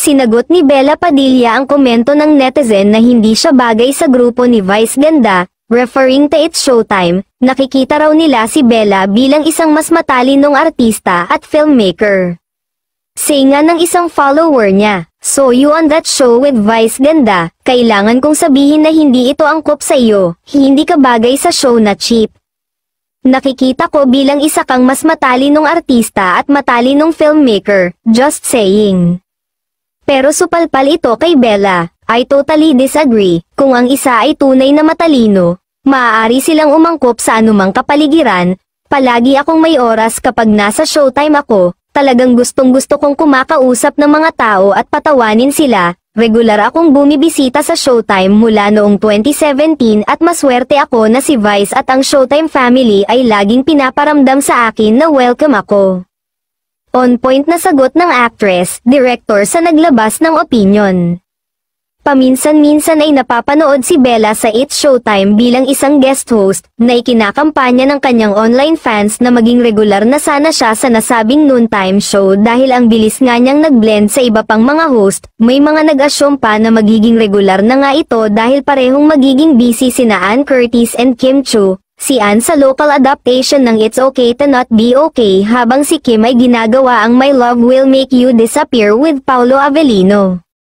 Sinagot ni Bella Padilla ang komento ng netizen na hindi siya bagay sa grupo ni Vice Ganda, referring to It's Showtime. Nakikita raw nila si Bella bilang isang mas matalinong artista at filmmaker. Say nga ng isang follower niya, "So you on that show with Vice Ganda, kailangan kong sabihin na hindi ito angkop sa iyo, hindi ka bagay sa show na cheap. Nakikita ko bilang isa kang mas matalinong artista at matalinong filmmaker, just saying." Pero supalpal ito kay Bella, "I totally disagree, kung ang isa ay tunay na matalino, maaari silang umangkop sa anumang kapaligiran, palagi akong may oras kapag nasa Showtime ako. Talagang gustong-gusto kong kumakausap ng mga tao at patawanin sila. Regular akong bumibisita sa Showtime mula noong 2017 at maswerte ako na si Vice at ang Showtime family ay laging pinaparamdam sa akin na welcome ako." On point na sagot ng actress, director sa naglabas ng opinion. Paminsan-minsan ay napapanood si Bella sa It's Showtime bilang isang guest host, na ikinakampanya ng kanyang online fans na maging regular na sana siya sa nasabing noontime show dahil ang bilis nga niyang nag-blend sa iba pang mga host. May mga nag-assume pa na magiging regular na nga ito dahil parehong magiging busy sina Ann Curtis and Kim Chu. Si Ann sa local adaptation ng It's Okay to Not Be Okay habang si Kim ay ginagawa ang My Love Will Make You Disappear with Paolo Avellino.